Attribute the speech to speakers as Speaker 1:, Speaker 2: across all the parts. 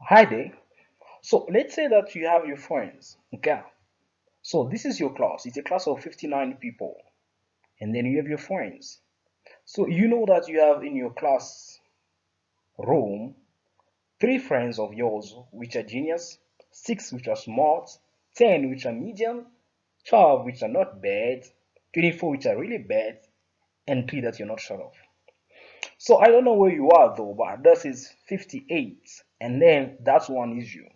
Speaker 1: Hi there. So let's say that you have your friends. Okay. So this is your class. It's a class of 59 people. And then you have your friends. So you know that you have in your class room three friends of yours which are genius, six which are smart, 10 which are medium, 12 which are not bad, 24 which are really bad, and three that you're not sure of. So I don't know where you are though, but this is 58, and then that one is you.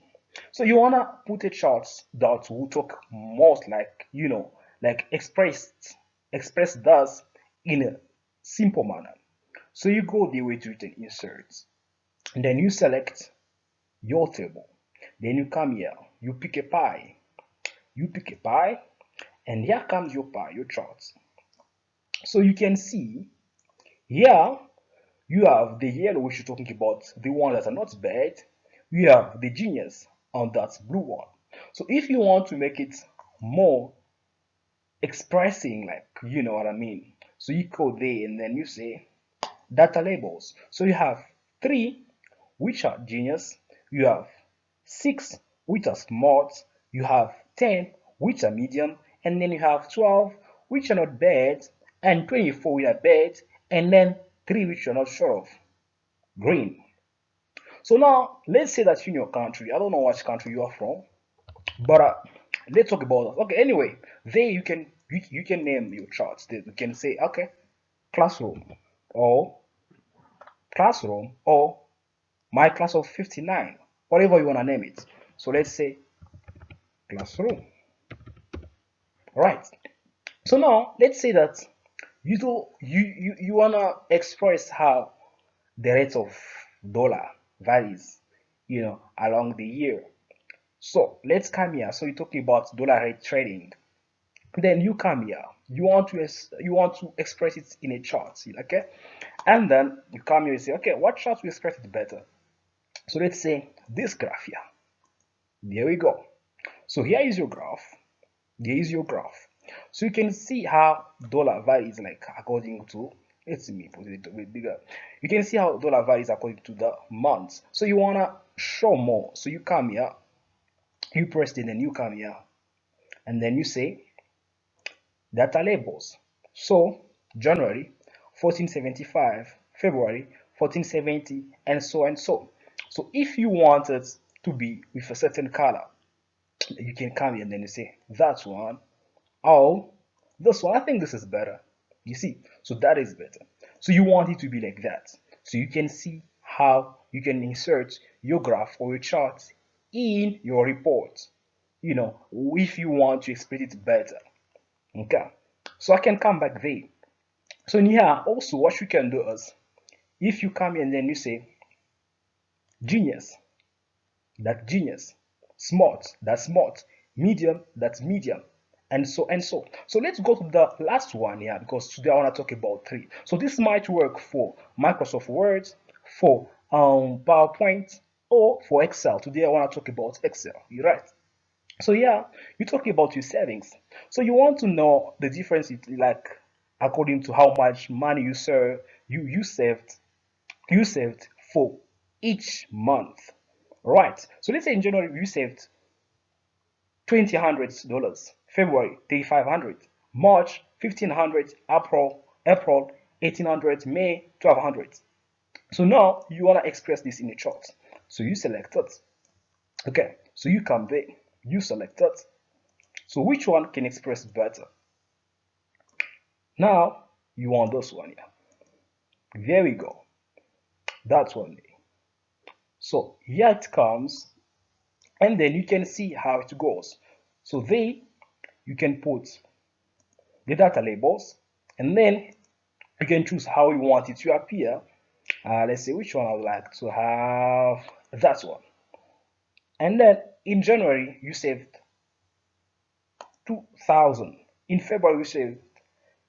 Speaker 1: So you wanna put a chart that will talk most like express does in a simple manner. So you go the way to it and insert, and then you select your table. Then you come here, you pick a pie, and here comes your pie, your chart. So you can see here you have the yellow which you're talking about, the one that are not bad. You have the genius on that blue one. So if you want to make it more expressing, like you know what I mean, so you go there and then you say data labels. So you have three which are genius, you have six which are smart, you have 10 which are medium, and then you have 12 which are not bad, and 24 which are bad, and then three which you're not sure of, green. So now let's say that in your country, I don't know which country you are from, but let's talk about that. Okay, anyway, there you can name your charts. You can say okay, classroom or or my class of 59, whatever you want to name it. So let's say classroom. All right. So now let's say that you wanna express how the rate of dollar varies, along the year. So let's come here. So you're talking about dollar rate trading. Then you come here. You want to express it in a chart, see, okay? And then you come here and say, okay, what chart will express it better? So let's say this graph here. There we go. So here is your graph. Here is your graph. So you can see how dollar varies like according to, let's me put it a bit bigger. You can see how dollar varies according to the months. So you wanna show more. So you come here, you press it, and then you come here, and then you say data labels. So January 1475, February 1470, and so and so. So if you want it to be with a certain color, you can come here and then you say that one. Oh, this one, I think this is better. You see, so that is better. So you want it to be like that. So you can see how you can insert your graph or your chart in your report, if you want to express it better. Okay. So I can come back there. So in here, also what you can do is, if you come and then you say genius, that's genius, smart, that's smart, medium, that's medium, and so and so. So let's go to the last one here because today I want to talk about three. So this might work for Microsoft Word, for PowerPoint, or for Excel. Today I want to talk about Excel. You're right. So yeah, you're talking about your savings. So you want to know the difference, like according to how much money you saved for each month. Right. So let's say in January you saved $2,000, February 3,500, March 1,500, April 1,800, May 1,200. So now you wanna express this in a chart. So you select it. Okay. So you come there, you select it. So which one can express better? Now you want this one here. There we go. That's one there. So here it comes, and then you can see how it goes. So there you can put the data labels, and then you can choose how you want it to appear. Let's see which one I would like to have, that one. And then in January you saved 2,000. In February you saved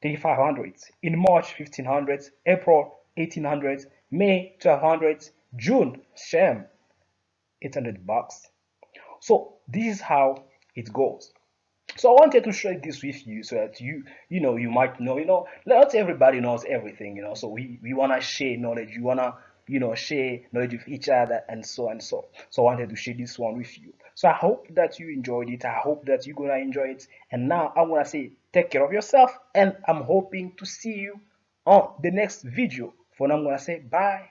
Speaker 1: 3,500. In March 1,500. April 1,800. May 1,200. June same, 800 bucks. So this is how it goes. So I wanted to share this with you so that you might know, not everybody knows everything. So we wanna share knowledge. We wanna share knowledge with each other and so and so. So I wanted to share this one with you. So I hope that you enjoyed it. I hope that you're gonna enjoy it. And now I'm gonna say take care of yourself, and I'm hoping to see you on the next video. For now, I'm gonna say bye.